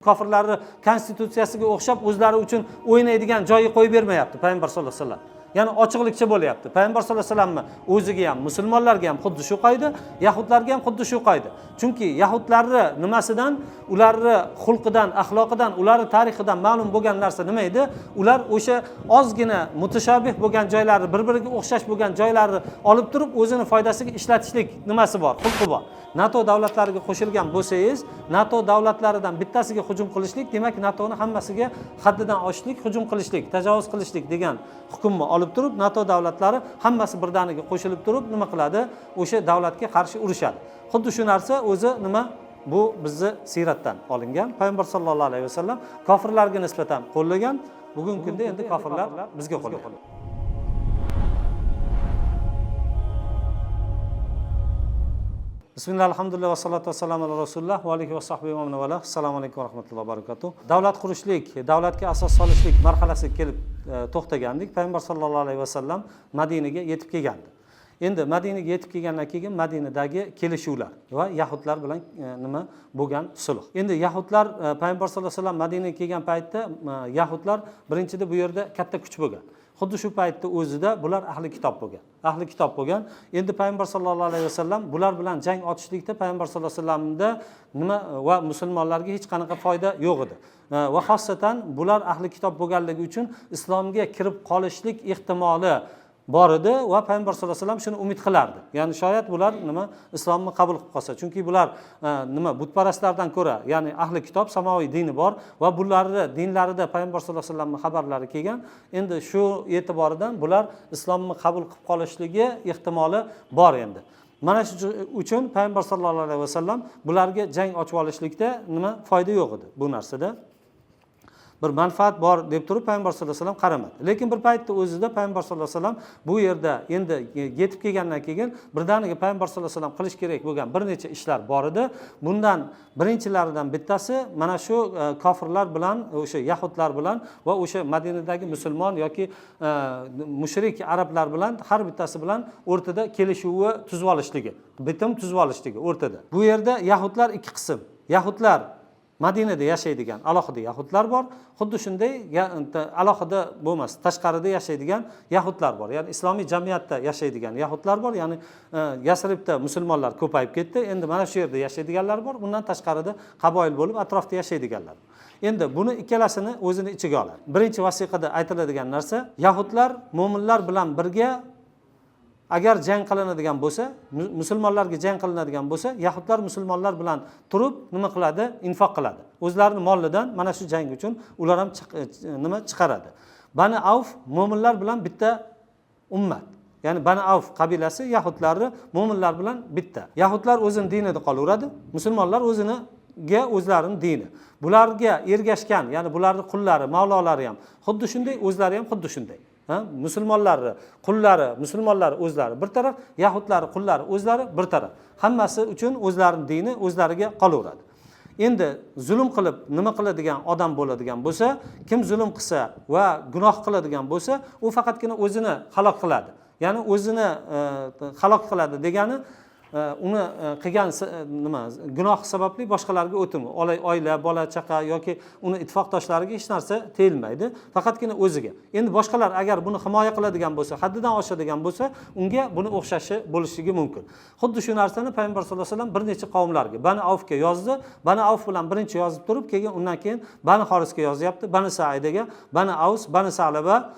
Kofirlarni konstitutsiyasiga o'xshab o'zlari uchun o'ynaydigan joyi qo'yib bermayapti payg'ambar sollallohu alayhi vasallam. Ya'ni ochiqlikcha bo'lyapti. Payg'ambar sollallohu alayhi vasallamni o'ziga ham, musulmonlarga ham xuddi shu qoida, yahudlarga ham xuddi shu qoida. Chunki yahudlarni nimasidan, ularni xulqidan, axloqidan, ularni tarixidan ma'lum bo'lgan narsa nima edi? Ular o'sha ozgina mutashabih bo'lgan joylarni, bir-biriga o'xshash bo'lgan joylarni olib turib, o'zini foydasiga ishlatishlik nimasi bor, xulqi bor. NATO davlatlariga qo'shilgan bo'lsangiz, NATO davlatlaridan bittasiga hujum qilishlik, demak NATOni hammasiga haddidan oshishlik, hujum qilishlik, tajovuz qilishlik degan hukmni olib turib, NATO davlatlari hammasi birdaniga qo'shilib turib, nima qiladi? O'sha davlatga qarshi urushadi. Xuddi shu narsa o'zi nima? Bu bizni siyratdan olingan. Payg'ambar sollallohu alayhi vasallam kofirlarga nisbatan qo'llagan, bugungi kunda endi kofirlar bizga qo'llaydi. Bismillah, alhamdulillah, va salatu vassalamu ala rasulillah va alihi va sahbihi va man wala. Assalomu alaykum va rahmatullohi va barakatuh. Davlat qurishlik, davlatga asos solishlik marhalasiga kelib to'xtagandik. Payg'ambar sollallohu alayhi vasallam Madinaga yetib kelgandi. Endi Madinaga yetib kelgandan keyin Madinadagi kelishuvlar va yahudlar bilan nima bo'lgan sulh. Endi yahudlar Payg'ambar sollallohu alayhi vasallam Madinaga kelgan paytda yahudlar birinchida bu yerda katta kuch bo'lgan. Xuddi shu paytda o'zida bular ahli kitob bo'lgan. Ahli kitob bo'lgan. Endi Payg'ambar sollallohu alayhi vasallam bular bilan jang ochishlikda Payg'ambar sollallohu alayhi vasallamda nima va musulmonlarga hech qanaqa foyda yo'q edi. Va xosatan bular ahli kitob bo'lganligi uchun islomga kirib qolishlik ehtimoli bor edi va Payg'ambar sollallohu alayhi vasallam shuni umid qilardi. Ya'ni shoyat bular nima islomni qabul qilib qolsa, chunki bular nima butparastlardan ko'ra, ya'ni ahli kitob samoviy dini bor va bularning dinlarida Payg'ambar sollallohu alayhi vasallamning xabarlari kelgan. Endi shu e'tiboridan bular islomni qabul qilib qolishligi ehtimoli bor endi. Mana shu uchun Payg'ambar sollallohu alayhi vasallam bularga jang ochib olishlikda nima foyda yo'q edi bu narsada. Bir manfaat bor deb turib Payg'ambar sollallohu alayhi vasallam qaramadi. Lekin bir paytda o'zida Payg'ambar sollallohu alayhi vasallam bu yerda endi yetib kelgandan keyin birdaniga Payg'ambar sollallohu alayhi vasallam qilish kerak bo'lgan bir necha ishlar bor edi. Bundan birinchilaridan bittasi mana shu kofirlar bilan, o'sha yahudlar bilan va o'sha Madinadagi musulmon yoki mushrik arablar bilan har bittasi bilan o'rtada kelishuvni tuzib olishligi, bitim tuzib olishligi o'rtada. Bu yerda yahudlar ikki qism. Yahudlar Madinada yashaydigan alohida yahudlar bor, xuddi shunday alohida bo'lmas, tashqarida yashaydigan yahudlar bor. Ya'ni islomiy jamiyatda yashaydigan yahudlar bor, ya'ni Yasribda musulmonlar ko'payib ketdi. Endi mana shu yerda yashaydiganlar bor, bundan tashqarida qaboil bo'lib atrofda yashaydiganlar. Endi buni ikkalasini o'zini ichiga oladi. Birinchi vasiqada aytiladigan narsa, yahudlar mo'minlar bilan birga agar jang qilinadigan bo'lsa, musulmonlarga jang qilinadigan bo'lsa, yahudlar musulmonlar bilan turib nima qiladi? Infoq qiladi. O'zlarining molidan mana shu jang uchun ular ham nima chiqaradi. Bani Avf mo'minlar bilan bitta ummat. Ya'ni Bani Avf qabilasi yahudlarni mo'minlar bilan bitta. Yahudlar o'zining dinida qolaveradi, musulmonlar o'zlarining dini. Bularga ergashgan, ya'ni bularning qullari, mavlolari ham xuddi shunday, o'zlari ham xuddi shunday. Musulmonlarning qullari, musulmonlar o'zlari bir taraf, yahudlar qullari o'zlari bir taraf. Hammasi uchun o'zlarining dini o'zlariga qolaveradi. Endi zulm qilib nima qiladigan odam bo'ladigan bo'lsa, kim zulm qilsa va gunoh qiladigan bo'lsa, u faqatgina o'zini halok qiladi. Ya'ni o'zini halok qiladi degani uni qilgan nima gunoh sababli boshqalarga o'timi, oila, bola, chaqa yoki uni ittifoqdoshlariga hech narsa tegilmaydi, faqatgina o'ziga. Endi boshqalar agar buni himoya qiladigan bo'lsa, haddidan oshadigan bo'lsa, unga buni o'xshashi bo'lishligi mumkin. Xuddi shu narsani Payg'ambar sollallohu alayhi vasallam bir necha qavmlarga, Bani Avfga yozdi. Bani Avf bilan birinchi yozib turib, keyin undan keyin Bani Xorisga yozyapti, Bani Saidaga, Bani Avs, Bani Salaba,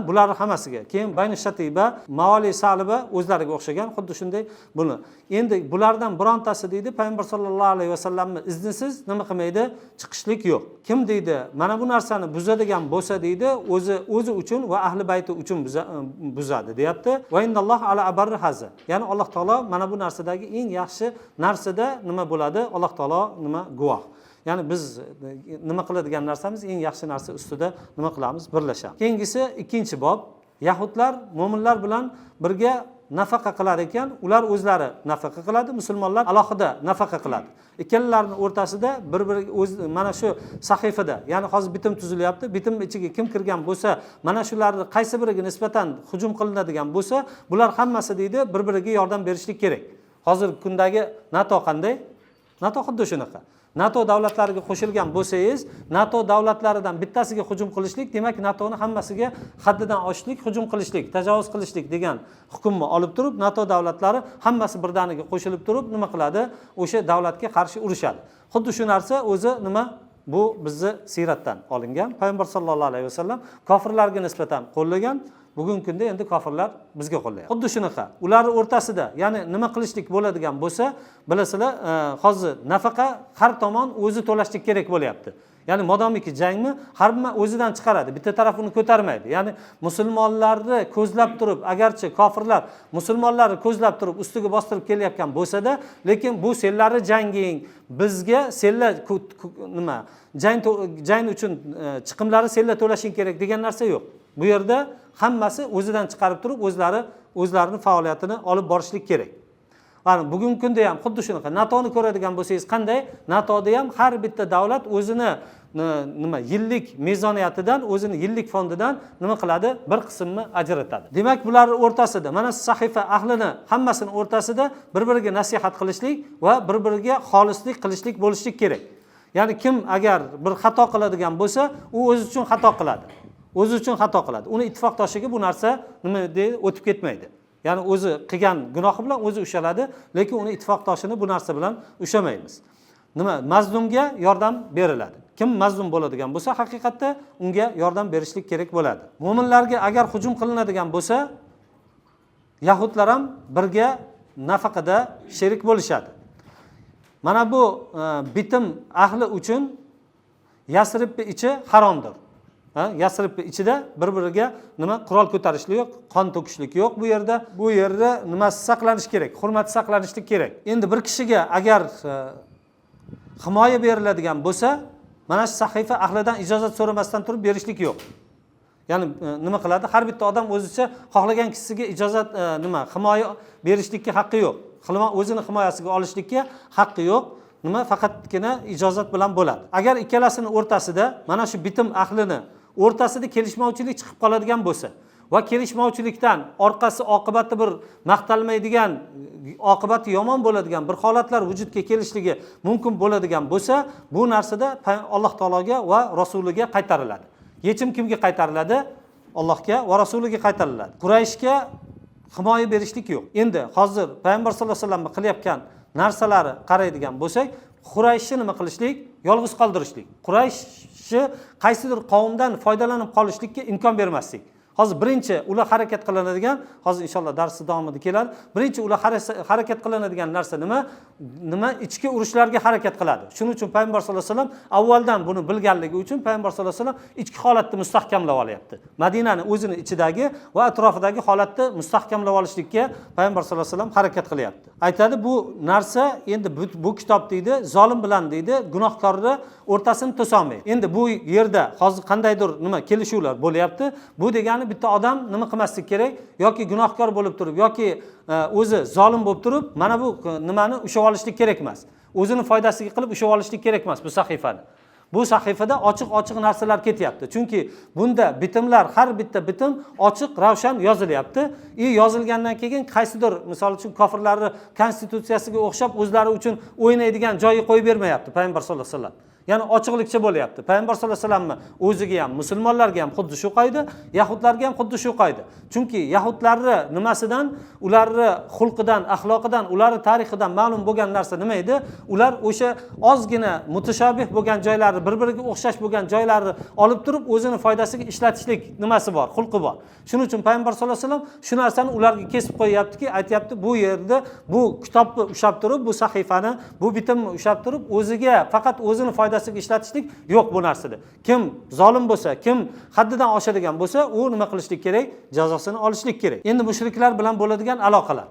bular hammasiga. Keyin Bayni Shatiba, Mavali Saliba o'zlariga o'xshagan, xuddi shunday buni. Endi bulardan birontasi deydi, Payg'ambar sollallohu alayhi vasallamning iznisiz nima qilmaydi? Chiqishlik yo'q. Kim deydi, mana bu narsani buzadigan bo'lsa deydi, o'zi uchun va ahli bayti uchun buzadi, deyapti. Va innalloh ala abarri haza. Ya'ni Alloh taolo mana bu narsadagi eng yaxshi narsada nima bo'ladi? Alloh taolo nima guvoh. Ya'ni biz nima qiladigan narsamiz eng yaxshi narsa ustida nima qilamiz? Birlashamiz. Keyingisi ikkinchi bob. Yahudlar mo'minlar bilan birga nafaqa qilar ekan, ular o'zlari nafaqa qiladi, musulmonlar alohida nafaqa qiladi. Ikkalarining o'rtasida bir-biriga mana shu sahifada, ya'ni hozir bitim tuzilyapti. Bitim ichiga kim kirgan bo'lsa, mana shularni qaysi biriga nisbatan hujum qilinadigan bo'lsa, bular hammasi deydi, bir-biriga yordam berishlik kerak. Hozirgi kundagi NATO qanday? NATO xuddi shunaqa. NATO davlatlariga qo'shilgan bo'lsangiz, NATO davlatlaridan bittasiga hujum qilishlik, demak NATOni hammasiga haddidan oshishlik, hujum qilishlik, tajovuz qilishlik degan hukmni olib turib, NATO davlatlari hammasi birdaniga qo'shilib turib nima qiladi? O'sha davlatga qarshi urushadi. Xuddi shu narsa o'zi nima? Bu bizni siyratdan olingan. Payg'ambar sollallohu alayhi vasallam kofirlarga nisbatan qo'llagan. Bugungi kunda endi kofirlar bizga qo'llayapti. Xuddi shunaqa. Ularning o'rtasida, ya'ni nima qilishlik bo'ladigan bo'lsa, bilasizlar, hozir nafaqa har tomon o'zi to'lashlik kerak bo'lyapti. Ya'ni modomiki jangni har bir o'zidan chiqaradi, bitta taraf uni ko'tarmaydi. Ya'ni musulmonlarni ko'zlab turib, agarchi kofirlar musulmonlarni ko'zlab turib ustiga bostirib kelayotgan bo'lsa-da, lekin bu senlarni janging, bizga senlar nima, jang uchun chiqimlari senlar to'lashing kerak degan narsa yo'q. Bu yerda hammasi o'zidan chiqarib turib, o'zlarining faoliyatini olib borishlik kerak. Mana bugungi kunda ham xuddi shunaqa. NATOni ko'radigan bo'lsangiz qanday? NATOda ham har bitta davlat o'zini yillik mezoniyatidan, o'zini yillik fondidan nima qiladi? Bir qismni ajratadi. Demak, bular o'rtasida, mana sahifa ahlini hammasini o'rtasida bir-biriga nasihat qilishlik va bir-biriga xolislik qilishlik bo'lishlik kerak. Ya'ni kim agar bir xato qiladigan bo'lsa, u o'zi uchun xato qiladi. O'zi uchun xato qiladi. Uni ittifoqdoshiga bu narsa nima deydi? O'tib ketmaydi. Ya'ni o'zi qilgan gunohi bilan o'zi ushaladi, lekin uni ittifoqdoshini bu narsa bilan ushamaymiz. Nima? Mazlumga yordam beriladi. Kim mazlum bo'ladigan bo'lsa, haqiqatda unga yordam berishlik kerak bo'ladi. Mo'minlarga agar hujum qilinadigan bo'lsa, yahudlar ham birga nafaqada sherik bo'lishadi. Mana bu bitim ahli uchun Yasribning ichi haromdir. Yasribning ichida bir-biriga nima qurol ko'tarishlik yo'q, qon to'kishlik yo'q bu yerda. Bu yerda nimasi saqlanish kerak, hurmati saqlanishlik kerak. Endi bir kishiga agar himoya beriladigan bo'lsa, mana shu sahifa ahlidan ijozat so'ramasdan turib berishlik yo'q. Ya'ni nima qiladi? Har bitta odam o'zicha xohlagan kishisiga ijozat himoya berishlikka haqqi yo'q. O'zini himoyasiga olishlikka haqqi yo'q. Nima faqatgina ijozat bilan bo'ladi. Agar ikkalasining o'rtasida mana shu bitim ahlini o'rtasida kelishmovchilik chiqib qoladigan bo'lsa va kelishmovchilikdan orqasi oqibati bir maqtalmaydigan, oqibati yomon bo'ladigan bir holatlar vujudga kelishligi mumkin bo'ladigan bo'lsa, bu narsada Alloh taologa va rasuliga qaytariladi. Yechim kimga qaytariladi? Allohga va rasuliga qaytariladi. Qurayshga himoya berishlik yo'q. Endi hozir payg'ambar sollallohu alayhi vasallam qilayotgan narsalari qaraydigan bo'lsak, Qurayshni nima qilishlik? Yolg'iz qoldirishlik. Qurayshni qaysidir qavmdan foydalanib qolishlikka imkon bermaslik. Hozir birinchi ular harakat qilinadigan, hozir inshaalloh darsda davomida keladi. Birinchi ular harakat qilinadigan narsa nima? Ichki urushlarga harakat qiladi. Shuning uchun payg'ambar sollallohu alayhi vasallam avvaldan buni bilganligi uchun payg'ambar sollallohu alayhi vasallam ichki holatni mustahkamlab olyapti. Madinani o'zini ichidagi va atrofidagi holatni mustahkamlab olishlikka payg'ambar sollallohu alayhi vasallam harakat qilyapti. Aytadi, bu narsa endi bu kitob deydi, zolim bilan deydi, gunohkorni o'rtasini to'solmaydi. Endi bu yerda hozir qandaydir kelishuvlar bo'lyapti. Bu degani bitta odam nima qilmaslik kerak, yoki gunohkor bo'lib turib, yoki o'zi zolim bo'lib turib, mana bu nimani ushab olishlik kerak emas. O'zini foydasiga qilib ushab olishlik kerak emas bu sahifani. Bu sahifada ochiq-ochiq narsalar ketyapti. Chunki bunda bitimlar, har bitta bitim ochiq, ravshan yozilyapti. Yozilgandan keyin qaysidir, misol uchun kofirlarning konstitutsiyasiga o'xshab o'zlari uchun o'ynaydigan joyi qo'yib bermayapti payg'ambar sollallohu alayhi vasallam. Ya'ni ochiqlikcha bo'lyapti. Payg'ambar sollallohu alayhi vasallamni o'ziga ham, musulmonlarga ham xuddi shu qoida, yahudlarga ham xuddi shu qoida. Chunki yahudlarning nimasidan, ularning xulqidan, axloqidan, ularning tarixidan ma'lum bo'lgan narsa nima edi? Ular o'sha ozgina mutashabih bo'lgan joylarni, bir-biriga o'xshash bo'lgan joylarni olib turib, o'zini foydasiga ishlatishlik nimasi bor, xulqi bor. Shuning uchun payg'ambar sollallohu alayhi vasallam shu narsani ularga kesib qo'yaptiki, aytayapti, bu yerda bu kitobni ushlab turib, bu sahifani, bu bitimni ushlab turib, o'ziga faqat o'zini foydasiga ishlatishlik yo'q bu narsada. Kim zolim bo'lsa, kim haddidan oshadigan bo'lsa, u nima qilishlik kerak? Jazosini olishlik kerak. Endi mushriklar bilan bo'ladigan aloqalar.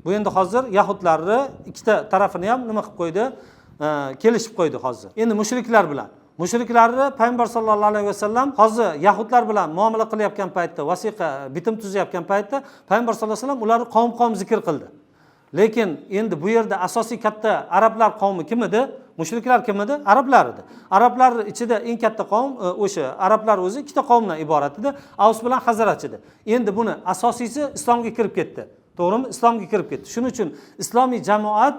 Bu endi hozir yahudlarning ikkita tarafini ham nima qilib qo'ydi? Kelishib qo'ydi hozir. Endi mushriklar bilan mushriklarni payg'ambar sollallohu alayhi vasallam hozir yahudlar bilan muomala qilayotgan paytda, vasiqa bitim tuzayotgan paytda payg'ambar sollallohu alayhi vasallam ularni qavm-qavm zikr qildi. Lekin endi bu yerda asosiy katta arablar qavmi kim edi? Mushriklar kim edi? Arablar edi. Arablar ichida eng katta qavm o'sha arablar o'zi ikkita qavmdan iborat edi, Avs bilan Xazraj edi. Endi buni asosiysi islomga kirib ketdi. to'g'rimi? Islomga kirib ketdi. Shuning uchun islomiy jamoat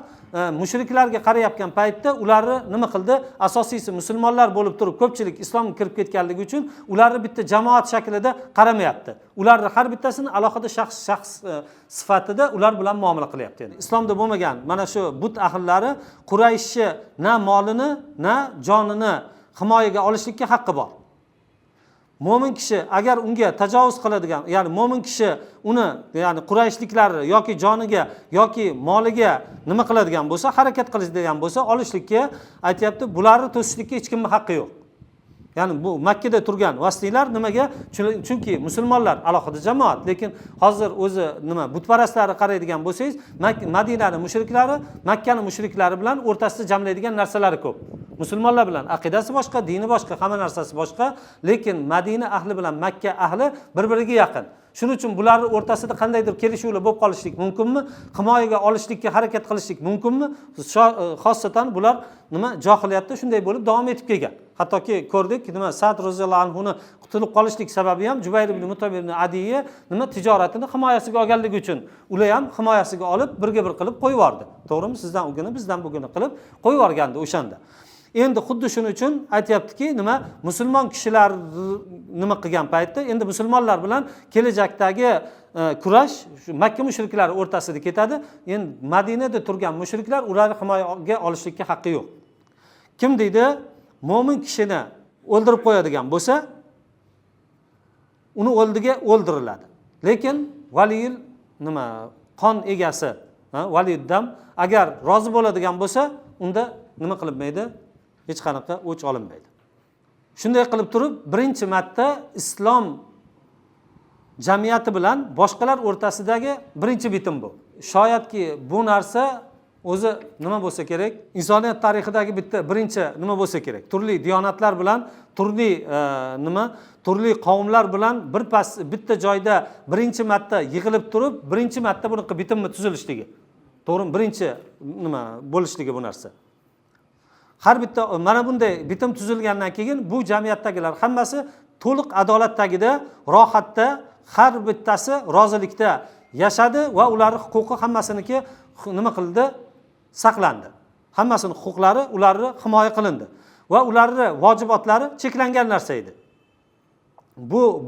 mushriklarga qarayotgan paytda ularni nima qildi? Asosiysi musulmonlar bo'lib turib ko'pchilik islomga kirib ketganligi uchun ularni bitta jamoat shaklida qaramayapti. Ularni har bittasini alohida shaxs sifatida ular bilan muomala qilyapti. Islomda bo'lmagan mana shu but ahllari Qurayshni na molini, na jonini himoyaga olishlikka haqqi bor. Mo'min kishi agar unga tajovuz qiladigan, ya'ni mo'min kishi uni, ya'ni Qurayshliklar yoki joniga yoki moliga nima qiladigan bo'lsa, harakat qiladigan bo'lsa, olishlikka aytayapti, bularni to'sishlikka hech kimning haqqi yo'q. Ya'ni bu Makka da turgan vasiylar nimaga? Chunki musulmonlar alohida jamoat, lekin hozir o'zi nima butparastlari qaraydigan bo'lsangiz, Madinaning mushriklari Makkaning mushriklari bilan o'rtasida jamlaydigan narsalari ko'p. Musulmonlar bilan aqidasi boshqa, dini boshqa, hamma narsasi boshqa, lekin Madina ahli bilan Makka ahli bir-biriga yaqin. Shuning uchun bularning o'rtasida qandaydir kelishuvlar bo'lib qolishlik mumkinmi? Himoyaga olishlikka harakat qilishlik mumkinmi? Xossatan bular nima johiliyatda shunday bo'lib davom etib kelgan. Hattoki ko'rdik, nima Sa'd roziyallohu anhuni qutulib qolishlik sababi ham Jubayr ibn Mut'im ibn Adiyya nima tijoratini himoyasiga olganligi uchun ular ham himoyasiga olib birga bir qilib qo'yib yubordi. To'g'rimi? Sizdan uguni, bizdan buguni qilib qo'yib yuborgandi o'shanda. Endi xuddi shuning uchun aytayaptiki, nima musulmon kishilar nima qilgan paytda endi musulmonlar bilan kelajakdagi kurash Makka mushriklari o'rtasida ketadi. Endi Madinada turgan mushriklar ularni himoyaga olishlikka haqqi yo'q. Kim deydi? Mo'min kishini o'ldirib qo'yadigan bo'lsa, uni o'ldiga o'ldiriladi. Lekin valiyil nima qon egasi, validdam agar rozi bo'ladigan bo'lsa, unda nima qilinmaydi? Hech qanaqa o'ch olinmaydi. Shunday qilib turib, birinchi marta islom jamiyati bilan boshqalar o'rtasidagi birinchi bitim bu. Shoyatki bu narsa o'zi nima bo'lsa kerak? Insoniyat tarixidagi birinchi nima bo'lsa kerak? Turli diyonatlar bilan, turli qavmlar bilan bitta joyda birinchi marta yig'ilib turib, birinchi marta bunaqa bitimni tuzilishligi. To'g'rimi? Birinchi nima bo'lishligi bu narsa. Har bitta mana bunday bitim tuzilgandan keyin bu jamiyatdagilar hammasi to'liq adolat tagida, rohatda, har bittasi rozilikda yashadi va ularning huquqi hammasiniki nima qildi? Saqlandi. Hammasining huquqlari ularni himoya qilindi va ularning vojibotlari cheklangan narsa edi.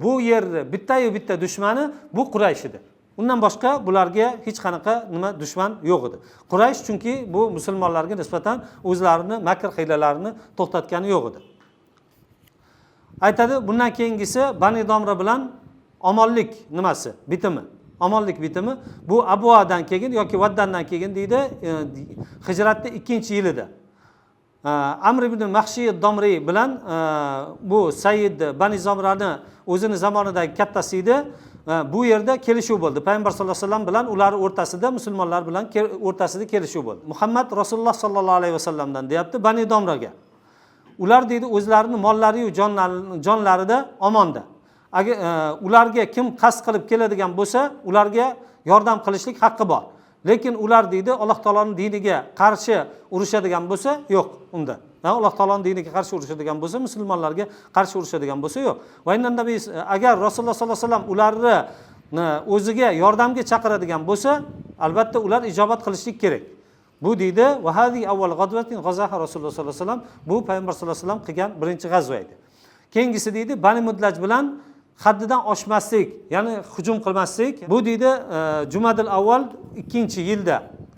Bu yerni bitta dushmani bu Quraysh edi. Undan boshqa bularga hech qanaqa nima dushman yo'q edi. Quraysh chunki bu musulmonlarga nisbatan o'zlarini makr hiylalarini to'xtatgani yo'q edi. Aytadi, bundan keyingisi Bani Domra bilan omonlik nimasi, bitimi. Omonlik bitimi bu Abuadan keyin yoki Vaddandan keyin deydi, hijratning 2-yilida. Amr ibn Mahshi Domri bilan bu Sayyid Bani Zomrani o'zini zamonidagi kattasi edi. Bu yerda kelishuv bo'ldi. Payg'ambar sollallohu alayhi vasallam bilan ular o'rtasida, musulmonlar bilan o'rtasida kelishuv bo'ldi. Muhammad Rasululloh sollallohu alayhi vasallamdan deyapti Bani Domraga. Ular deydi o'zlarining mollari va jonlarida omonda. Agar ularga kim qasd qilib keladigan bo'lsa, ularga yordam qilishlik haqqi bor. Lekin ular deydi Alloh taoloning diniga qarshi urushadigan bo'lsa, yo'q unda. Alloh taoloning diniga qarshi urushadigan bo'lsa, musulmonlarga qarshi urushadigan bo'lsa, yo'q. Va indan nabiy agar Rasululloh sollallohu alayhi vasallam ularni o'ziga yordamga chaqiradigan bo'lsa, albatta ular ijobat qilishlik kerak. Bu deydi va hadi avval g'azvatin g'azaha Rasululloh sollallohu alayhi vasallam, bu payg'ambar sollallohu alayhi vasallam qilgan birinchi g'azva edi. Keyingisi deydi Bani Mudlaj bilan haddidan oshmaslik, ya'ni hujum qilmaslik. Bu deydi Jumadil avval 2-yilda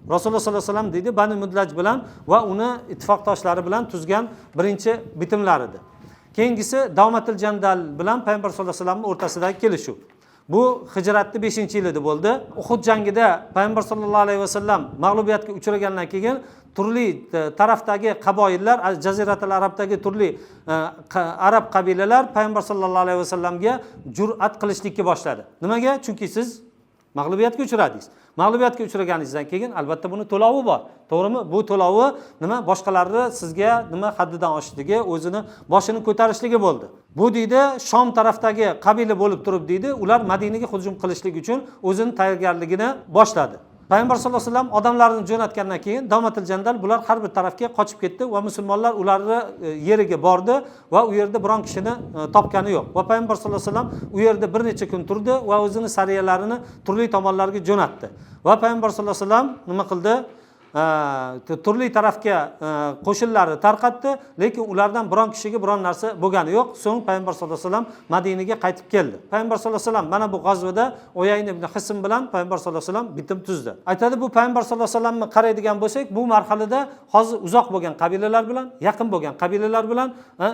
Rasululloh sollallohu alayhi vasallam deydi Bani Mudlaj bilan va uni ittifoqdoshlari bilan tuzgan birinchi bitimlar edi. Keyingisi Davmatil Jandal bilan payg'ambar sollallohu alayhi vasallamning o'rtasidagi kelishuv. Bu hijratning 5-yilida bo'ldi. Uhud jangida payg'ambar sollallohu alayhi vasallam mag'lubiyatga uchragandan keyin turli tarafdagi qaboillar, Jaziratul Arabdagi turli arab qabilalar payg'ambar sollallohu alayhi vasallamga jur'at qilishlikka boshladi. Nimaga? Chunki siz mag'lubiyatga uchradingiz. Mag'lubiyatga uchraganingizdan keyin albatta buni to'lovi bor. To'g'rimi? Bu to'lovi nima? Boshqalarni sizga nima haddidan oshishligi, o'zini boshini ko'tarishligi bo'ldi. Bu deydi Shom tarafdagi qabila bo'lib turib deydi, ular Madinaga hujum qilishlik uchun o'zining tayyorgarligini boshladi. Payg'ambar sollallohu alayhi vasallam odamlarni jo'natgandan keyin Dawmatul Jandal bular har bir tarafga qochib ketdi va musulmonlar ularni yeriga bordi va u yerda biron kishini topgani yo'q. Va Payg'ambar sollallohu alayhi vasallam u yerda bir necha kun turdi va o'zini sariyalarini turli tomonlarga jo'natdi. Va Payg'ambar sollallohu alayhi vasallam nima qildi? Turli tarafga qo'shinlarni tarqatdi, lekin ulardan biron kishiga biron narsa bo'lgani yo'q. So'ng Payg'ambar sollallohu alayhi vasallam Madinaga qaytib keldi. Payg'ambar sollallohu alayhi vasallam mana bu g'azvada Uyayna ibn Hisn bilan Payg'ambar sollallohu alayhi vasallam bitim tuzdi. Aytadi, bu Payg'ambar sollallohu alayhi vasallamni qaraydigan bo'lsak, bu marhalada hozir uzoq bo'lgan qabilalar bilan, yaqin bo'lgan qabilalar bilan,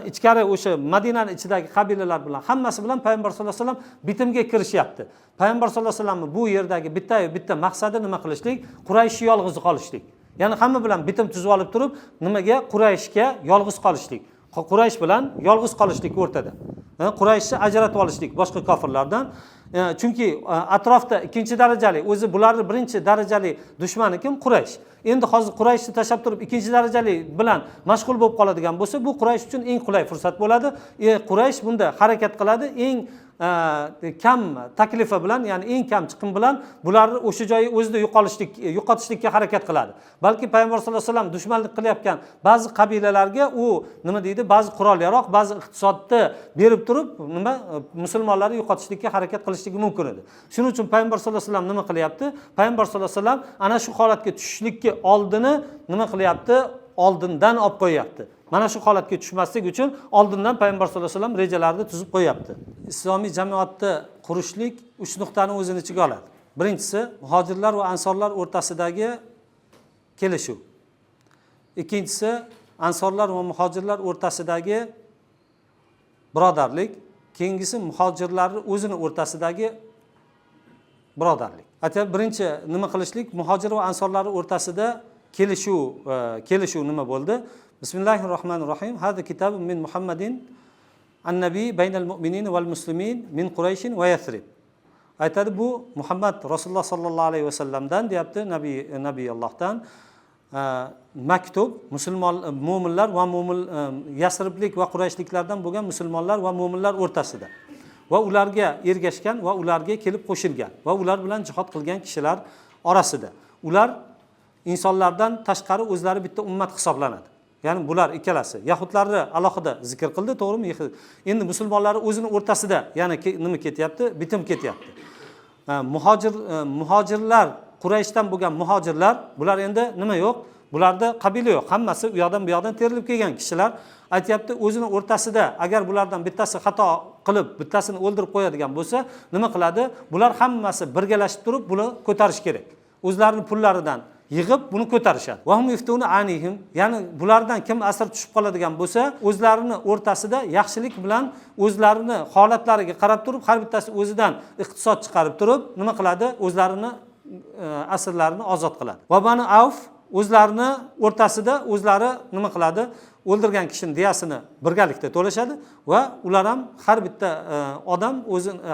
ichkari o'sha Madinaning ichidagi qabilalar bilan hammasi bilan Payg'ambar sollallohu alayhi vasallam bitimga kirishyapti. Payg'ambar sollallohu alayhi vasallam bu yerdagi bitta maqsadi nima qilishlik? Qurayshni yolg'iz qolishlik. Ya'ni hamma bilan bitim tuzib olib turib, nimaga? Qurayshga yolg'iz qolishlik. Quraysh bilan yolg'iz qolishlik o'rtada. Qurayshni ajratib olishlik boshqa kofirlardan. Chunki atrofda ikkinchi darajali, o'zi bularning birinchi darajali dushmani kim? Quraysh. Endi hozir Qurayshni tashab turib ikkinchi darajali bilan mashg'ul bo'lib qoladigan bo'lsa, bu Quraysh uchun eng qulay fursat bo'ladi. Quraysh bunda harakat qiladi, eng kam taklifi bilan, ya'ni eng kam chiqim bilan bularni o'sha joyi o'zida yo'qotishlikka harakat qiladi. Balki Payg'ambar sollallohu alayhi vasallam dushmanlik qilayotgan ba'zi qabilalarga u nima deydi, ba'zi qurol-yarog', ba'zi iqtisodni berib turib, musulmonlarni yo'qotishlikka harakat qilishligi mumkin edi. Shuning uchun Payg'ambar sollallohu alayhi vasallam nima qilyapti? Payg'ambar sollallohu alayhi vasallam ana shu holatga tushishlikka oldini nima qilyapti? Oldindan olib qo'yapti. Mana shu holatga tushmaslik uchun oldindan Payg'ambar sollallohu alayhi vasallam rejalarni tuzib qo'yapti. Islomiy jamoatni qurishlik 3 nuqtani o'zini ichiga oladi. Birinchisi, muhojirlar va ansorlar o'rtasidagi kelishuv. Ikkinchisi, ansorlar va muhojirlar o'rtasidagi birodarlik. Keyingisi, muhojirlarning o'zini o'rtasidagi birodarlik. Aytib, birinchi nima qilishlik? Muhojir va ansorlar o'rtasida kelishuv nima bo'ldi? Bismillahirrohmanirrohim. Hada kitabun min Muhammadin an-nabiy baynal mu'minin wal muslimin min Quraysh va Yathrib. Aytadi, bu Muhammad Rasululloh sallallohu alayhi vasallamdan deyapti, nabiy Allohdan maktub mu'minlar va Yasriblik va Qurayshliklardan bo'lgan musulmonlar va mu'minlar o'rtasida va ularga ergashgan va ularga kelib qo'shilgan va ular bilan jihad qilgan kishilar orasida. Ular insonlardan tashqari o'zlari bitta ummat hisoblanadi. Ya'ni bular ikkalasi yahudlarni alohida zikr qildi, to'g'rimi? Endi musulmonlar o'zini o'rtasida yana nima ketyapti? Bitim ketyapti. Muhojirlar, Qurayshdan bo'lgan muhojirlar, bular endi nima yo'q? Bularda qabila yo'q. Hammasi u yoqdan bu yoqdan terilib kelgan kishilar. Aytayapti, o'zini o'rtasida agar bulardan bittasi xato qilib, bittasini o'ldirib qo'yadigan bo'lsa, nima qiladi? Bular hammasi birgalashib turib, buni ko'tarish kerak. O'zlarining pullaridan yig'ib buni ko'tarishadi. Va hum yuftuna anihim, ya'ni bulardan kim asir tushib qoladigan bo'lsa, o'zlarini o'rtasida yaxshilik bilan o'zlarini holatlariga qarab turib, har bittasi o'zidan iqtisod chiqarib turib, nima qiladi? O'zlarini asirlarini ozod qiladi. Va Banu Avf o'zlarini o'rtasida o'zlari nima qiladi? O'ldirgan kishining diyasini birgalikda to'lashadi va ular ham har bitta odam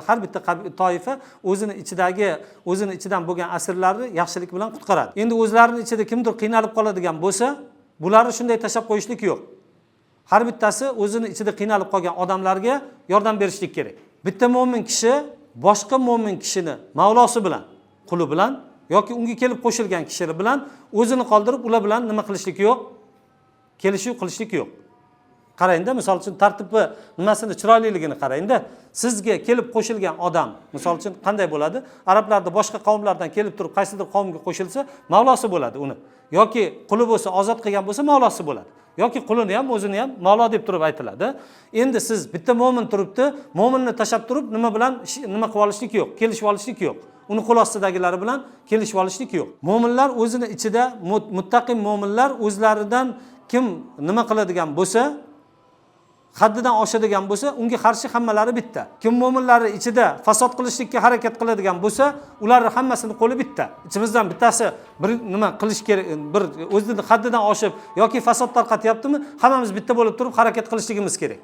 har bitta toifa o'zini ichidan bo'lgan asirlarni yaxshilik bilan qutqaradi. Endi o'zlarining ichida kimdir qiynalib qoladigan bo'lsa, bularni shunday tashab qo'yishlik yo'q. Har bittasi o'zini ichida qiynalib qolgan odamlarga yordam berishlik kerak. Bitta mu'min kishi boshqa mu'min kishini mavlosi bilan, quli bilan yoki unga kelib qo'shilgan kishilar bilan o'zini qoldirib, ular bilan nima qilishlik yo'q? Kelishuv qilishlik yo'q. Qarangda, misol uchun tartibi nimasini chiroyliligini qarangda. Sizga kelib qo'shilgan odam, misol uchun qanday bo'ladi? Arablarda boshqa qavmlardan kelib turib qaysidir qavmga qo'shilsa, mavlosi bo'ladi uni. Yoki quli bo'lsa, ozod qilgan bo'lsa, mavlosi bo'ladi. Yoki qulini ham, o'zini ham mavlo deb turib aytiladi. Endi siz bitta mu'min turibdi, mu'minni tashab turib, nima bilan nima qilib olishlik yo'q, kelishib olishlik yo'q. Uni qo'l ostidagilari bilan kelishib olishlik yo'q. Mu'minlar o'zini ichida, muttaqim mu'minlar o'zlaridan kim nima qiladigan bo'lsa, haddidan oshadigan bo'lsa, unga qarshi hammalari bitta. Kim mu'minlari ichida fasod qilishlikka harakat qiladigan bo'lsa, ularning hammasini qo'li bitta. Ichimizdan bittasi bir nima qilish kerak, bir o'zining haddidan oshib yoki fasod tarqatyaptimi, hammamiz bitta bo'lib turib harakat qilishligimiz kerak.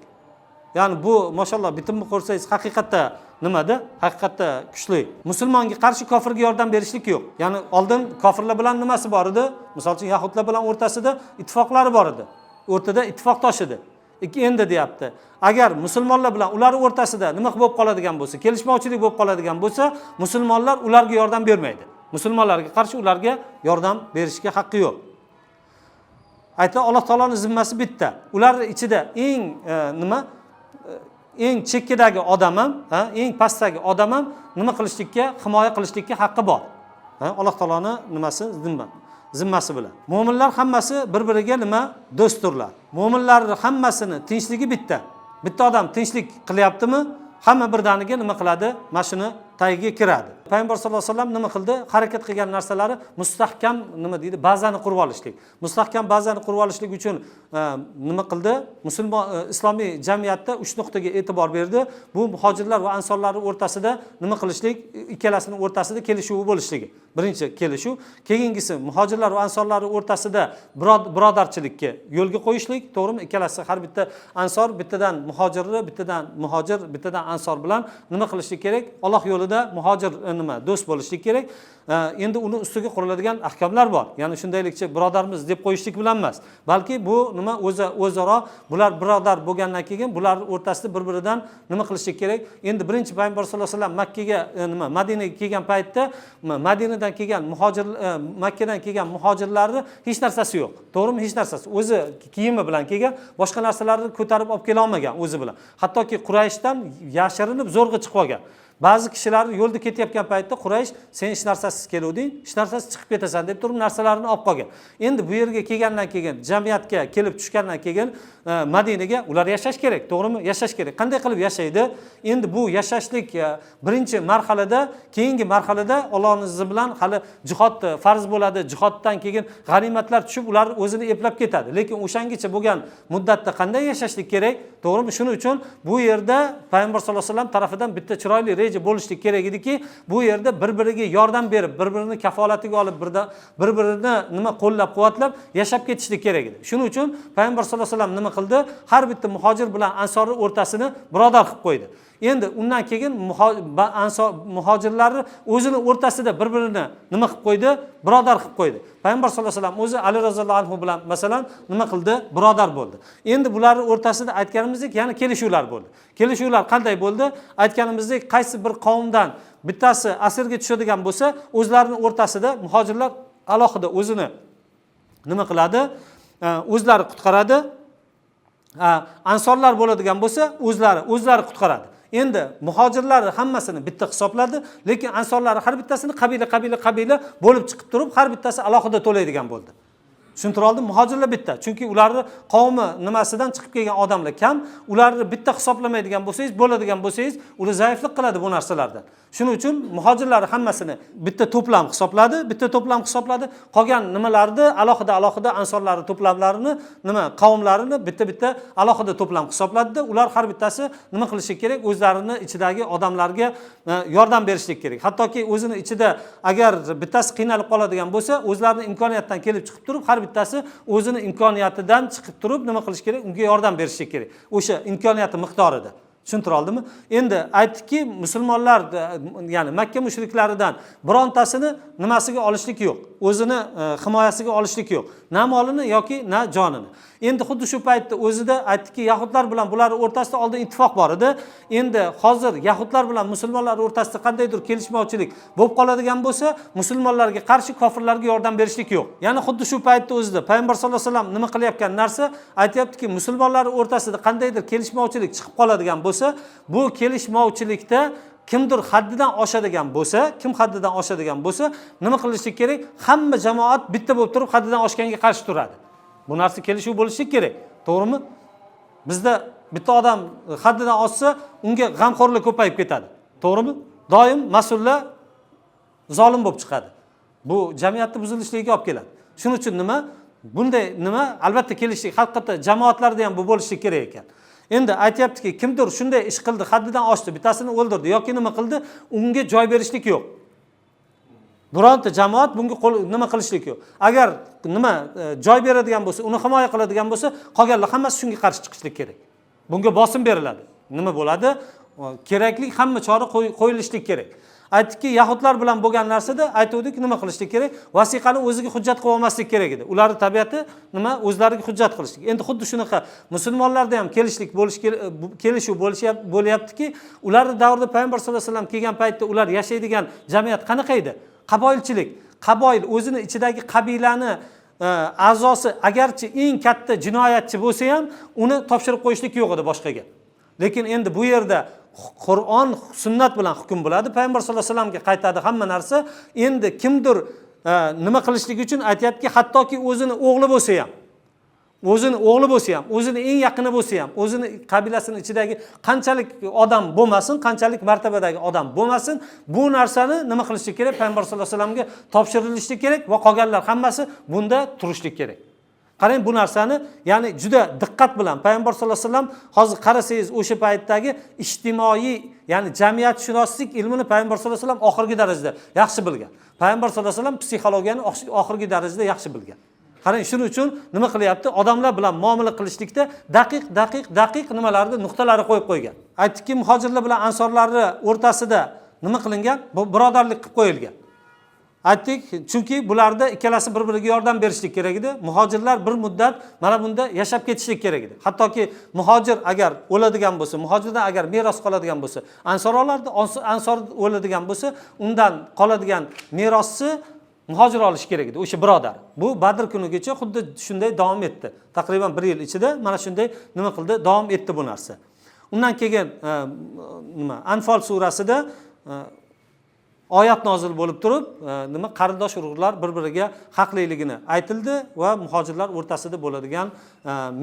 Ya'ni bu mashalloh bitimni ko'rsangiz haqiqatda nimada? Haqiqatda kuchli. Musulmonga qarshi kofirga yordam berishlik yo'q. Ya'ni oldin kofirlar bilan nimasi bor edi? Misol uchun yahudlar bilan o'rtasida ittifoqlari bor edi. O'rtada ittifoqdosh edi. Endi deyapti, agar musulmonlar bilan ular o'rtasida nima bo'lib qoladigan bo'lsa, kelishmovchilik bo'lib qoladigan bo'lsa, musulmonlar ularga yordam bermaydi. musulmonlarga qarshi ularga yordam berishga haqqi yo'q. Aytdi, Alloh taoloning zimmasi bitta. Ular ichida eng eng chekkadagi odam ham, eng pastdagi odam ham nima qilishlikka, himoya qilishlikka haqqi bor. Alloh taoloning nimasi zimmasi bilan. Mo'minlar hammasi bir-biriga nima do'stdirlar. Mo'minlar hammasini tinchligi bitta. Bitta odam tinchlik qilyaptimi, hamma birdaniga nima qiladi? Mashina tagiga kiradi. Payg'ambar sollallohu alayhi vasallam nima qildi? Harakat qilgan narsalari mustahkam nima deydi? Bazani qurib olishlik. Mustahkam bazani qurib olishlik uchun nima qildi? Musulmon islomiy jamiyatda 3 nuqtaga e'tibor berdi. Bu muhojirlar va ansorlar o'rtasida nima qilishlik? Ikkalasining o'rtasida kelishuv bo'lishligi. Birinchi kelishuv, keyingisi muhojirlar va ansorlar o'rtasida birodarchilikka yo'lga qo'yishlik, to'g'rimi? Ikkalasi har bitta ansor bittadan muhojirni, bittadan muhojir, bittadan ansor bilan nima qilishlik kerak? Alloh yo'lida muhojir nima do'st bo'lishlik kerak. Endi uni ustiga quriladigan ahkomlar bor. Ya'ni shundaylikcha birodarmiz deb qo'yishlik bilan emas, balki bu nima o'zaro bular birodar bo'lgandan keyin bular o'rtasida bir-biridan nima qilishlik kerak? Endi birinchi Payg'ambar sollallohu alayhi vasallam Makkaga Madinaga kelgan paytda Madinadan kelgan muhojir Makkadan kelgan muhojirlarni hech narsasi yo'q. To'g'rimi? Hech narsasi. O'zi kiyimi bilan kelgan, boshqa narsalarni ko'tarib olib kela olmagan o'zi bilan. Hattoki Qurayshdan yashirinib zo'rg'a chiqib olgan. Ba'zi kishilar yo'lda ketayotgan paytda Quraysh sen hech narsasiz keluvding, hech narsasiz chiqib ketasan deb turib narsalarini olib qolgan. Endi bu yerga kelgandan keyin, jamiyatga kelib tushgandan keyin Madinaga ular yashash kerak, to'g'rimi? Yashash kerak. Qanday qilib yashaydi? Endi bu yashashlik birinchi marhalada, keyingi marhalada Allohning izni bilan hali jihod farz bo'ladi. Jihoddan keyin g'animatlar tushib, ular o'zini eplab ketadi. Lekin o'shangacha bo'lgan muddatda qanday yashashlik kerak? To'g'rimi? Shuning uchun bu yerda Payg'ambar sollallohu alayhi vasallam tarafidan bitta chiroyli reja bo'lishlik kerak ediki, bu yerda bir-biriga yordam berib, bir-birini kafolatiga olib, bir-birini nima qo'llab-quvvatlab yashab ketishlik kerak edi. Shuning uchun Payg'ambar sollallohu alayhi vasallam nima qildi? Har bitta muhojir bilan ansorning o'rtasini birodar qilib qo'ydi. Endi undan keyin muhojirlar o'zini o'rtasida bir-birini nima qilib qo'ydi? Birodar qilib qo'ydi. Payg'ambar sollallohu alayhi vasallam o'zi Ali roziyallohu anhu bilan masalan nima qildi? Birodar bo'ldi. Endi bularning o'rtasida aytganimizdek, yana kelishuvlar bo'ldi. Kelishuvlar qanday bo'ldi? Aytganimizdek, qaysi bir qavmdan bittasi asirga tushadigan bo'lsa, o'zlarining o'rtasida muhojirlar alohida o'zini nima qiladi? O'zlari qutqaradi. Ansorlar bo'ladigan bo'lsa, o'zlari qutqaradi. Endi muhojirlar hammasini bitta hisobladi, lekin ansorlar har bittasini qabila bo'lib chiqib turib, har bittasi alohida to'laydigan bo'ldi. Tushuntira oldim? Muhojirlar bitta. Chunki ularni qavmi nimasidan chiqib kelgan odamlar kam, ularni bitta hisoblamaydigan bo'lsangiz, bo'ladigan bo'lsangiz, ular zaiflik qiladi bu narsalardan. Shuning uchun muhojirlar hammasini bitta to'plam hisobladi. Qolgan nimalarni alohida ansorlarning to'plamlarini, qavmlarini bitta alohida to'plam hisobladi. Ular har bittasi nima qilishi kerak? O'zlarini ichidagi odamlarga yordam berishlik kerak. Hattoki o'zini ichida agar bittasi qiynalib qoladigan bo'lsa, o'zlarining imkoniyatdan kelib chiqib turib, har bittasi o'zini imkoniyatidan chiqib turib nima qilish kerak? Unga yordam berishlik kerak. O'sha imkoniyati miqdorida. Tushuntira oldimmi? Endi aytdiki, musulmonlar ya'ni Makka mushriklaridan birontasini nimasiga olishlik yo'q. O'zini himoyasiga olishlik yo'q. Na molini yoki na jonini. Endi xuddi shu paytda o'zida aytdiki, yahudlar bilan bular o'rtasida oldin ittifoq bor edi. Endi hozir yahudlar bilan musulmonlar o'rtasida qandaydir kelishmovchilik bo'lib qoladigan bo'lsa, musulmonlarga qarshi kofirlarga yordam berishlik yo'q. Ya'ni xuddi shu paytda o'zida Payg'ambar sollallohu alayhi vasallam nima qilayotgan narsa, aytayaptiki, musulmonlar o'rtasida qandaydir kelishmovchilik chiqib qoladigan bo'lsa, bu kelishmovchilikda kimdir haddidan oshadigan bo'lsa, nima qilishi kerak? Hamma jamoat bitta bo'lib turib haddidan oshganga qarshi turadi. Bu narsa kelishuv bo'lishi kerak. To'g'rimi? Bizda bitta odam haddidan oshsa, unga g'amxo'rlik ko'payib ketadi. To'g'rimi? Doim mas'ullar zolim bo'lib chiqadi. Bu jamiyatning buzilishligiga olib keladi. Shuning uchun bunday albatta kelishlik, haqiqatda jamoatlarda ham bu bo'lishi kerak ekan. Endi aytayaptiki, kimdir shunday ish qildi, haddidan oshdi, bittasini o'ldirdi yoki nima qildi, unga joy berishlik yo'q. Bironta jamoat bunga nima qilishlik yo'q. Agar joy beradigan bo'lsa, uni himoya qiladigan bo'lsa, qolganlar hammasi shunga qarshi chiqishlik kerak. Bunga bosim beriladi. Nima bo'ladi? Kerakli hamma chora qo'yilishlik kerak. Aytdiki, yahudlar bilan bo'lgan narsada aytuvdik, nima qilishlik kerak? Vasiqani o'ziga hujjat qilib olmaslik kerak edi. Ularning tabiati o'zlariga hujjat qilishlik. Endi xuddi shunaqa musulmonlarda ham kelishuv bo'lyaptiki, ularning davrida Payg'ambar sollallohu alayhi vasallam kelgan paytda ular yashaydigan jamiyat qanaqa edi? Qaboilchilik, qaboil o'zini ichidagi qabilani a'zosi agarchi eng katta jinoyatchi bo'lsa ham, uni topshirib qo'yishlik yo'q edi boshqaga. Lekin endi bu yerda Qur'on, sunnat bilan hukm bo'ladi. Payg'ambar sollallohu alayhi vasallamga qaytadi hamma narsa. Endi kimdir nima qilishlik uchun aytayaptiki, hattoki o'zini o'g'li bo'lsa ham, o'zini eng yaqini bo'lsa ham, o'zini qabilasining ichidagi qanchalik odam bo'lmasin, qanchalik martabadagi odam bo'lmasin, bu narsani nima qilishlik kerak? Payg'ambar sollallohu alayhi vasallamga topshirilishlik kerak va qolganlar hammasi bunda turishlik kerak. Qarang, bu narsani, ya'ni juda diqqat bilan Payg'ambar sollallohu alayhi vasallam hozir qarasangiz o'sha paytdagi ijtimoiy, ya'ni jamiyatshunoslik ilmini Payg'ambar sollallohu alayhi vasallam oxirgi darajada yaxshi bilgan. Payg'ambar sollallohu alayhi vasallam psixologiyani oxirgi darajada yaxshi bilgan. Qarang, shuning uchun nima qilyapti? Odamlar bilan muomala qilishlikda daqiq nimalarni nuqtalari qo'yib qo'ygan. Aytdiki, muhojirlar bilan ansorlarning o'rtasida nima qilingan? Birodarlik qilib qo'yilgan. Aytdik, chunki bularda ikkalasi bir-biriga yordam berishlik kerak edi. Muhojirlar bir muddat mana bunda yashab ketishlik kerak edi. Hattoki muhojir agar o'ladigan bo'lsa, muhojirdan agar meros qoladigan bo'lsa, ansor o'ladigan bo'lsa, undan qoladigan merosni muhojir olish kerak edi, o'sha birodar. Bu Badr kunigacha xuddi shunday davom etdi. Taqriban 1 yil ichida mana shunday nima qildi? Davom etdi bu narsa. Undan keyin Anfal surasida oyat nozil bo'lib turib, nima qarindosh urug'lar bir-biriga haqliligini aytildi va muhojirlar o'rtasida bo'ladigan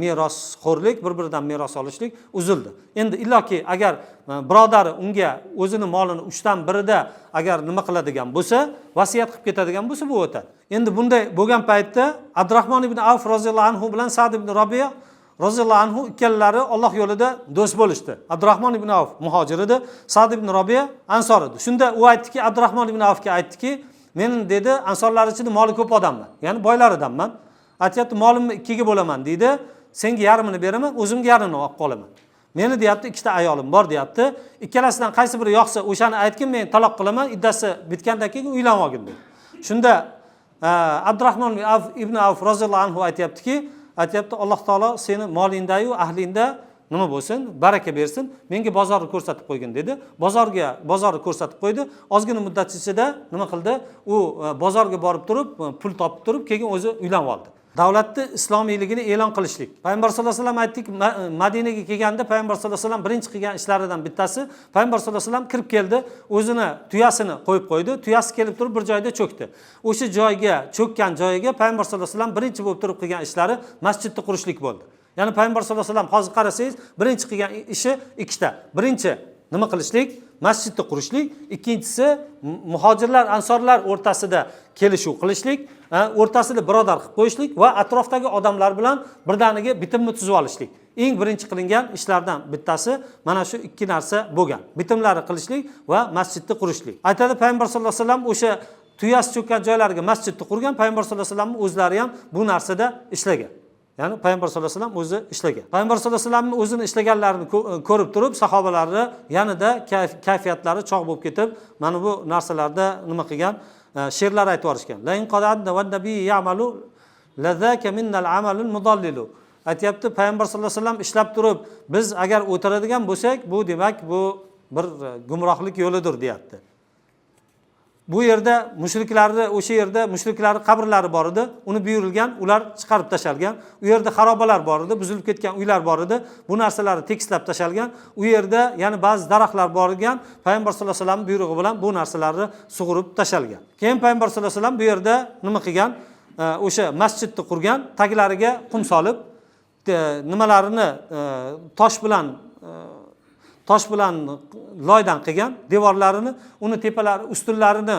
merosxo'rlik, bir-biridan meros olishlik uzildi. Endi illoki agar birodari unga o'zini molini 3dan 1da agar nima qiladigan bo'lsa, vasiyat qilib ketadigan bo'lsa, bu o'tadi. Endi bunday bo'lgan paytda Abdurrahmon ibn Avf roziyallohu anhu bilan Sa'd ibn Robiya roziyallohu anhu ikkalalari Alloh yo'lida do'st bo'lishdi. Abdurrahmon ibn Avf muhojir edi, Sa'd ibn Robiya ansor edi. Shunda u aytdiki, Abdurrahmon ibn Avfga aytdiki, men dedi ansorlar ichida moli ko'p odamman, ya'ni boylaridanman. Aytayapti, molimni 2ga bo'laman deydi. Senga yarmini beraman, o'zimga yarmini olib qolaman. Meni deyapti, 2 ta ayolim bor deyapti. Ikkalasidan qaysi biri yoqsa, o'shani aytgin, men taloq qilaman, iddasi bitgandan keyin uylanib olgin dedi. Shunda Abdurrahmon ibn Avf roziyallohu anhu aytayapti, Alloh taolo seni molingda-yu ahlingda nima bo'lsin, baraka bersin, menga bozorni ko'rsatib qo'ygin dedi. Bozorni ko'rsatib qo'ydi. Ozgina muddat ichida nima qildi? U bozorga borib turib, pul topib turib, keyin o'zi uylanib oldi. Davlatni islomiyligini e'lon qilishlik. Payg'ambar sollallohu alayhi vasallam aytdik, Madinaga kelganda Payg'ambar sollallohu alayhi vasallam birinchi qilgan ishlaridan bittasi, Payg'ambar sollallohu alayhi vasallam kirib keldi, o'zini tuyasini qo'yib qo'ydi. Tuyasi kelib turib bir joyda cho'kdi. O'sha joyga, cho'kkan joyiga Payg'ambar sollallohu alayhi vasallam birinchi bo'lib turib qilgan ishlari masjidni qurishlik bo'ldi. Ya'ni Payg'ambar sollallohu alayhi vasallam hozir qarasangiz, birinchi qilgan ishi ikkita. Birinchi nima qilishlik? Masjidni qurishlik. Ikkinchisi muhojirlar, ansorlar o'rtasida kelishuv qilishlik, o'rtasida birodar qilib qo'yishlik va atrofdagi odamlar bilan birdaniga bitimni tuzib olishlik. Eng birinchi qilingan ishlardan bittasi mana shu ikki narsa bo'lgan. Bitimlarni qilishlik va masjidni qurishlik. Aytadi Payg'ambar sollallohu alayhi vasallam o'sha tuyasi cho'kkan joylarga masjidni qurgan, Payg'ambar sollallohu alayhi vasallam o'zlari ham bu narsada ishlagan. Ya'ni Payg'ambar sollallohu alayhi vasallam o'zi ishlagan. Payg'ambar sollallohu alayhi vasallamning o'zini ishlaganlarini ko'rib turib, sahobalarni yanida kayfiyatlari chog' bo'lib ketib, mana bu narsalarda nima qilgan? She'rlar aytib yorishgan. La in qadadna va nabiy ya'malu lazaka minnal amalul mudallilu. Aytayapti, Payg'ambar sollallohu alayhi vasallam ishlab turib, biz agar o'tiradigan bo'lsak, bu demak bu bir gumrohlik yo'lidir, deyapti. Bu yerda o'sha yerda mushriklarning qabrlari bor edi, uni buyurilgan, ular chiqarib tashalgan. U yerda xarobalar bor edi, buzilib ketgan uylar bor edi. Bu narsalarni tekislab tashalgan. U yerda yana ba'zi daraxtlar bor ekan, Payg'ambar sollallohu alayhi vasallam buyrug'i bilan bu narsalarni sug'urib tashalgan. Keyin Payg'ambar sollallohu alayhi vasallam bu yerda nima qilgan? O'sha masjidni qurgan, taglariga qum solib, nimalarini tosh bilan loydan qilgan, devorlarini, uni tepalari, ustunlarini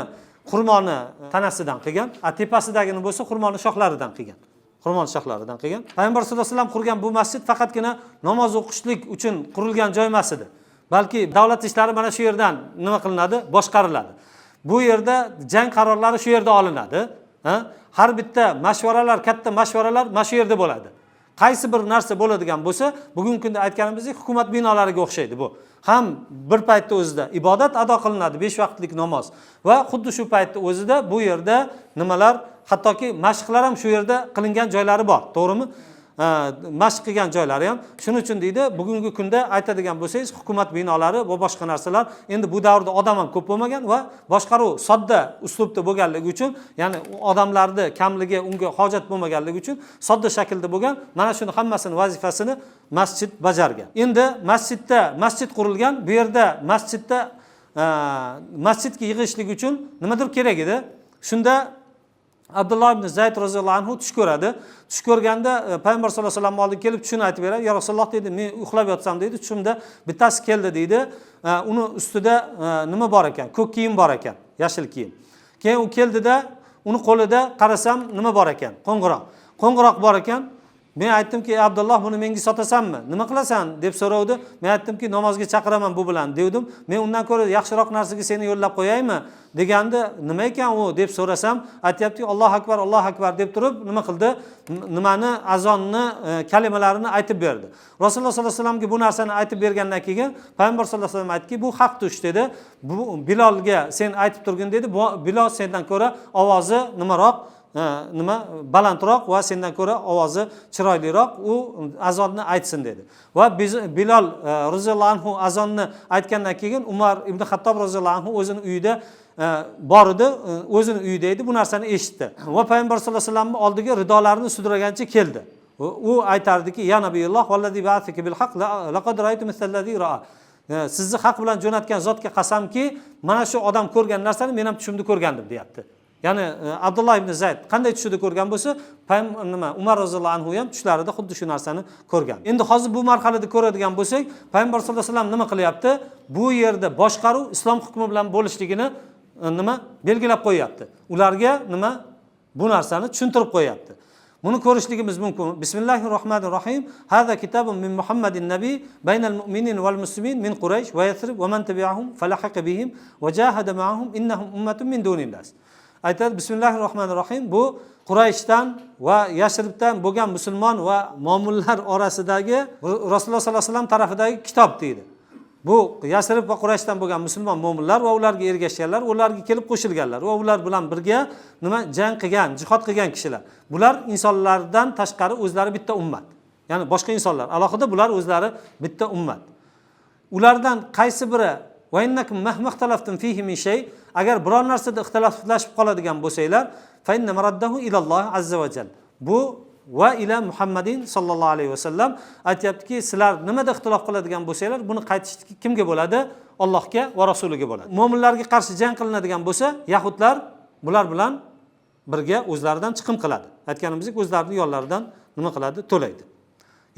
xurmoni tanasidan qilgan, tepasidagini bo'lsa xurmoni shoxlaridan qilgan. Payg'ambar sollallohu alayhi vasallam qurgan bu masjid faqatgina namoz o'qishlik uchun qurilgan joy emas edi. Balki davlat ishlari mana shu yerdan nima qilinadi? Boshqariladi. Bu yerda jang qarorlari shu yerda olinadi. Har bitta mashvaralar, katta mashvaralar mana shu yerda bo'ladi. Qaysi bir narsa bo'ladigan bo'lsa, bugungi kunda aytganimizdek hukumat binolariga o'xshaydi bu. Ham bir paytda o'zida ibodat ado qilinadi, 5 vaqtlik namoz va xuddi shu paytda o'zida bu yerda nimalar, hattoki mashqlar ham shu yerda qilingan joylari bor, to'g'rimi? mashq qilgan joylari ham. Shuning uchun deydi, bugungi kunda aytadigan bo'lsangiz, hukumat binolari va boshqa narsalar endi bu davrda odam ham ko'p bo'lmagan va boshqaruv sodda uslubda bo'lganligi uchun, ya'ni odamlarning kamligi unga hojat bo'lmaganligi uchun sodda shaklda bo'lgan. Mana shuni hammasini vazifasini masjid bajargan. Endi masjid qurilgan. Bu yerda masjidga yig'ishlik uchun nimadir kerak edi. Shunda Abdulloh ibn Zayd roziyallohu anhu tush ko'radi. Tush ko'rganda payg'ambar sollallohu alayhi vasallam oldiga kelib tushini aytib beradi. "Ya Rasululloh" dedi, "Men uxlab yotsam" dedi. Tushimda bittasi keldi dedi. Uni ustida nima bor ekan? Ko'k kiyim bor ekan, yashil kiyim. Keyin u keldida, uni qo'lida qarasam nima bor ekan? Qo'ng'iroq bor ekan. Men aytdimki, "Abdulloh, buni menga sotasanmi? Nima qilasan?" deb so'ravdi. Men aytdimki, "Namozga chaqiraman bu bilan" dedim. "Men undan ko'ra yaxshiroq narsaga seni yo'llab qo'yaymi?" deganda, "Nima ekan u?" deb so'rasam, aytayapti, "Allohu akbar, Allohu akbar" deb turib, nima qildi? Nimani, azonni kalimalarini aytib berdi. Rasululloh sollallohu alayhi vasallamga bu narsani aytib bergandan keyin payg'ambar sollallohu alayhi vasallam aytdiki, "Bu haq tush" dedi. "Bu Bilolga sen aytib turgin" dedi. "Bilol sendan ko'ra ovozi balandroq va sendan ko'ra ovozi chiroyliroq, u azonni aytsin" dedi. Va Bilol roziyallohu anhu azonni aytgandan keyin Umar ibn Xattob roziyallohu anhu o'zining uyida bor edi, o'zining uyida edi, bu narsani eshitdi. Va payg'ambar sollallohu alayhi vasallam oldiga ridolarini sudragancha keldi. U aytardiki, "Ya Nabiyulloh, vallazi ba'athaka bil haqq, laqad ra'aytu mislallazi ra'a." Sizni haq bilan jo'natgan zotga qasamki, mana shu odam ko'rgan narsani men ham tushimda ko'rgandim, deyapti. Ya'ni Abdulloh ibn Zayd qanday tushida ko'rgan bo'lsa, Umar roziyallohu anhu ham tushlarida xuddi shu narsani ko'rgan. Endi hozir bu marhalada ko'radigan bo'lsak, payg'ambar sollallohu alayhi vasallam nima qilyapti? Bu yerda boshqaruv islom hukmi bilan bo'lishligini belgilab qo'yapti. Ularga bu narsani tushuntirib qo'yapti. Buni ko'rishligimiz mumkin. Bismillahirrohmanirrohim. Hada kitabun min Muhammadin nabiy baynal mu'minin wal muslimin min Quraysh va Yathrib va man tabi'ahum falahaqa bihim va jahada ma'ahum innahum ummatun min dunillah. Aytadi, Bismillahirrohmanirrohim. Bu Qurayshdan va Yashribdan bo'lgan musulmon va mo'minlar orasidagi Rasululloh sollallohu alayhi vasallam tarafidagi kitob deydi. Bu Yashrib va Qurayshdan bo'lgan musulmon mo'minlar va ularga ergashganlar, ularga kelib qo'shilganlar va ular bilan birga jang qilgan, jihad qilgan kishilar. Bular insonlardan tashqari o'zlari bitta ummat. Ya'ni boshqa insonlar alohida, bular o'zlari bitta ummat. Ulardan qaysi biri va innakum mahmaxtalaftum fihi min shay, agar biror narsada ixtiloflashib qoladigan bo'lsanglar, fa inna maraddahu ilalloh azza va jalla. Bu va ila Muhammadin sallallohu alayhi vasallam aytayaptiki, sizlar nimada ixtilof qiladigan bo'lsanglar, buni qaytishlik kimga bo'ladi? Allohga va rasuliga bo'ladi. Mo'minlarga qarshi jang qilinadigan bo'lsa, yahudlar bular bilan birga o'zlaridan chiqim qiladi. Aytganimizdek, o'zlarining yo'llaridan nima qiladi? To'laydi.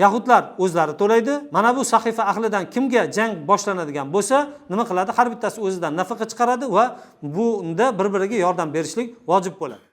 Yahudlar o'zlari to'laydi. Mana bu sahifa ahlidan kimga jang boshlanadigan bo'lsa, nima qiladi? Har bittasi o'zidan nafaqa chiqaradi va bunda bir-biriga yordam berishlik vojib bo'ladi.